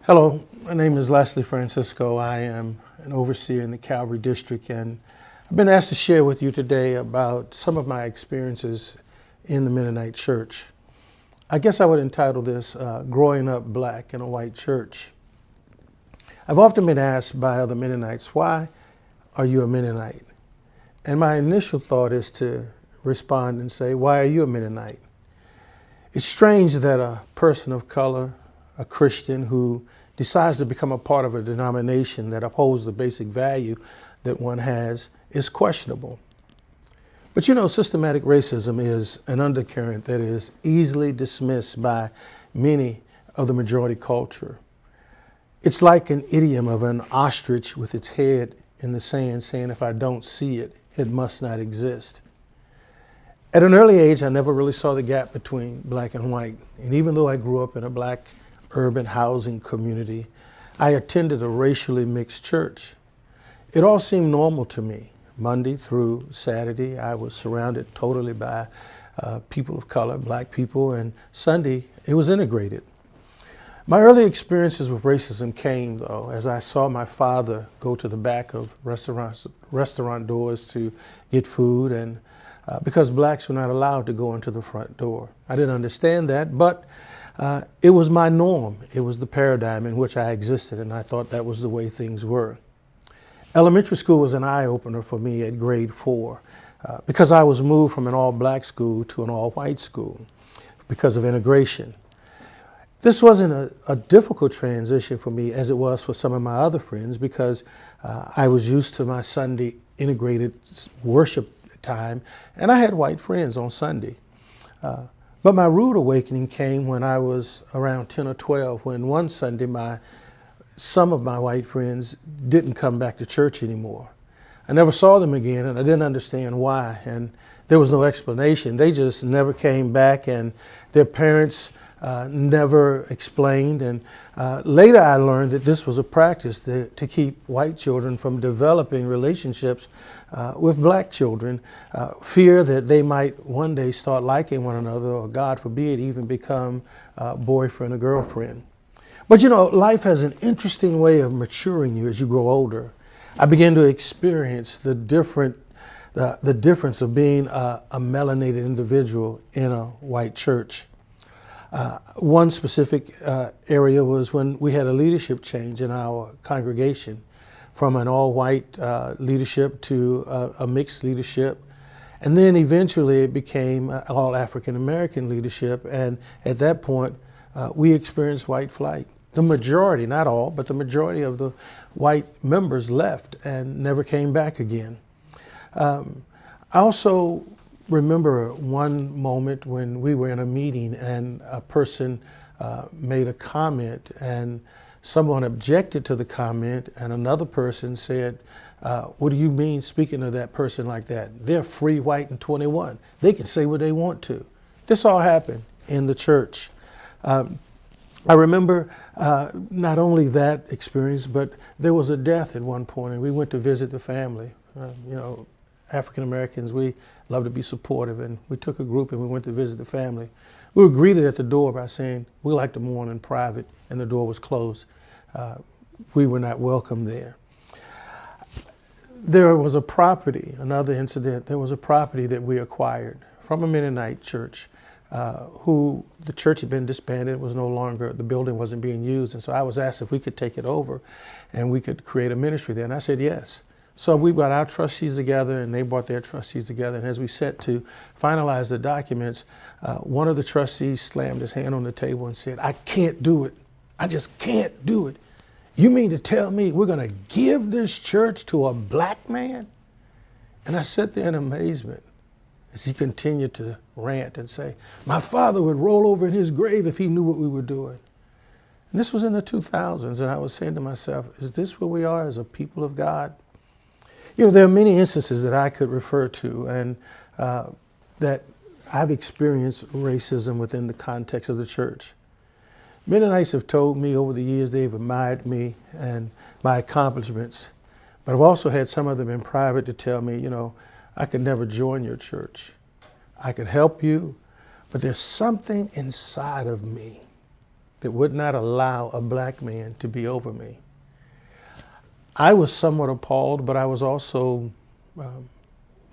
Hello, my name is Leslie Francisco. I am an overseer in the Calvary District, and I've been asked to share with you today about some of my experiences in the Mennonite Church. I guess I would entitle this Growing Up Black in a White Church. I've often been asked by other Mennonites, why are you a Mennonite? And my initial thought is to respond and say, why are you a Mennonite? It's strange that a person of color, a Christian who decides to become a part of a denomination that upholds the basic value that one has is questionable. But you know, systematic racism is an undercurrent that is easily dismissed by many of the majority culture. It's like an idiom of an ostrich with its head in the sand saying, if I don't see it, it must not exist. At an early age, I never really saw the gap between black and white. And even though I grew up in a black urban housing community, I attended a racially mixed church. It all seemed normal to me. Monday through Saturday, I was surrounded totally by people of color, black people, and Sunday, it was integrated. My early experiences with racism came, though, as I saw my father go to the back of restaurant doors to get food, and because blacks were not allowed to go into the front door. I didn't understand that, but it was my norm. It was the paradigm in which I existed, and I thought that was the way things were. Elementary school was an eye-opener for me at grade 4 because I was moved from an all-black school to an all-white school because of integration. This wasn't a difficult transition for me as it was for some of my other friends because I was used to my Sunday integrated worship time, and I had white friends on Sunday. But my rude awakening came when I was around 10 or 12, when one Sunday some of my white friends didn't come back to church anymore. I never saw them again, and I didn't understand why, and there was no explanation. They just never came back, and their parents never explained. And later I learned that this was a practice to keep white children from developing relationships with black children, fear that they might one day start liking one another, or God forbid, even become boyfriend or girlfriend. But you know, life has an interesting way of maturing you as you grow older. I began to experience the difference of being a melanated individual in a white church. One specific area was when we had a leadership change in our congregation from an all-white leadership to a mixed leadership. And then eventually it became all African-American leadership. And at that point, we experienced white flight. The majority, not all, but the majority of the white members left and never came back again. I also remember one moment when we were in a meeting and a person made a comment and someone objected to the comment, and another person said, what do you mean speaking of that person like that? They're free, white, and 21. They can say what they want to. This all happened in the church. I remember not only that experience, but there was a death at one point, and we went to visit the family. You know, African Americans, we love to be supportive, and we took a group and we went to visit the family. We were greeted at the door by saying, we like to mourn in private, and the door was closed. We were not welcome there. There was a property, another incident, there was a property that we acquired from a Mennonite church who the church had been disbanded, was no longer, the building wasn't being used. And so I was asked if we could take it over and we could create a ministry there. And I said, yes. So we brought our trustees together and they brought their trustees together. And as we set to finalize the documents, one of the trustees slammed his hand on the table and said, I can't do it. I just can't do it. You mean to tell me we're going to give this church to a black man? And I sat there in amazement as he continued to rant and say, my father would roll over in his grave if he knew what we were doing. And this was in the 2000s, and I was saying to myself, is this where we are as a people of God? You know, there are many instances that I could refer to and that I've experienced racism within the context of the church. Mennonites have told me over the years they've admired me and my accomplishments, but I've also had some of them in private to tell me, you know, I could never join your church. I could help you, but there's something inside of me that would not allow a black man to be over me. I was somewhat appalled, but I was also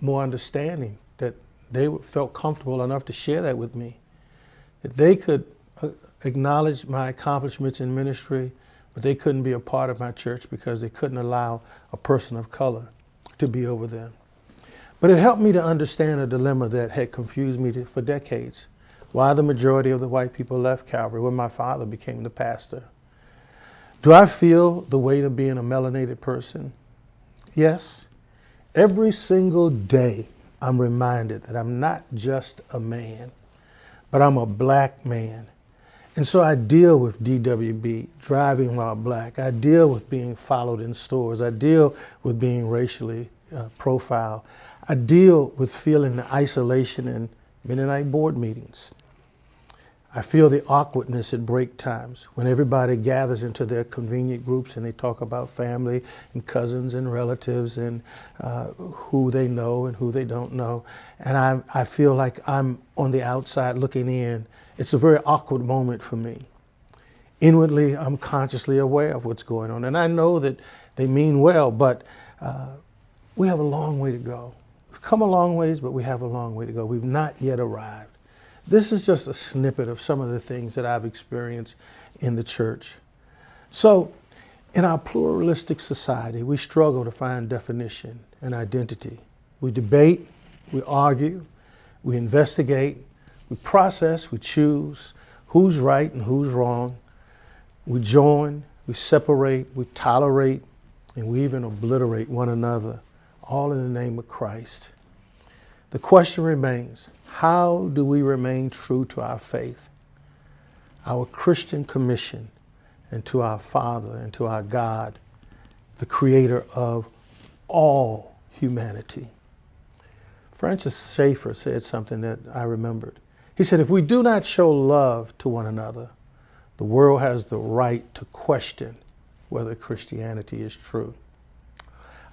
more understanding that they felt comfortable enough to share that with me, that they could acknowledge my accomplishments in ministry, but they couldn't be a part of my church because they couldn't allow a person of color to be over them. But it helped me to understand a dilemma that had confused me for decades. Why the majority of the white people left Calvary when my father became the pastor. Do I feel the weight of being a melanated person? Yes. Every single day, I'm reminded that I'm not just a man, but I'm a black man. And so I deal with DWB, driving while black. I deal with being followed in stores. I deal with being racially profiled. I deal with feeling the isolation in Mennonite board meetings. I feel the awkwardness at break times when everybody gathers into their convenient groups and they talk about family and cousins and relatives and who they know and who they don't know. And I feel like I'm on the outside looking in. It's a very awkward moment for me. Inwardly, I'm consciously aware of what's going on. And I know that they mean well, but we have a long way to go. We've come a long ways, but we have a long way to go. We've not yet arrived. This is just a snippet of some of the things that I've experienced in the church. So, in our pluralistic society, we struggle to find definition and identity. We debate, we argue, we investigate, we process, we choose who's right and who's wrong. We join, we separate, we tolerate, and we even obliterate one another, all in the name of Christ. The question remains, how do we remain true to our faith, our Christian commission, and to our Father and to our God, the creator of all humanity? Francis Schaeffer said something that I remembered. He said, if we do not show love to one another, the world has the right to question whether Christianity is true.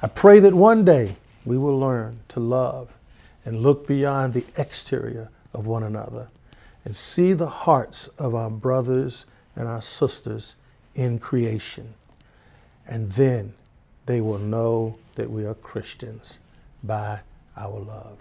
I pray that one day we will learn to love and look beyond the exterior of one another and see the hearts of our brothers and our sisters in creation. And then they will know that we are Christians by our love.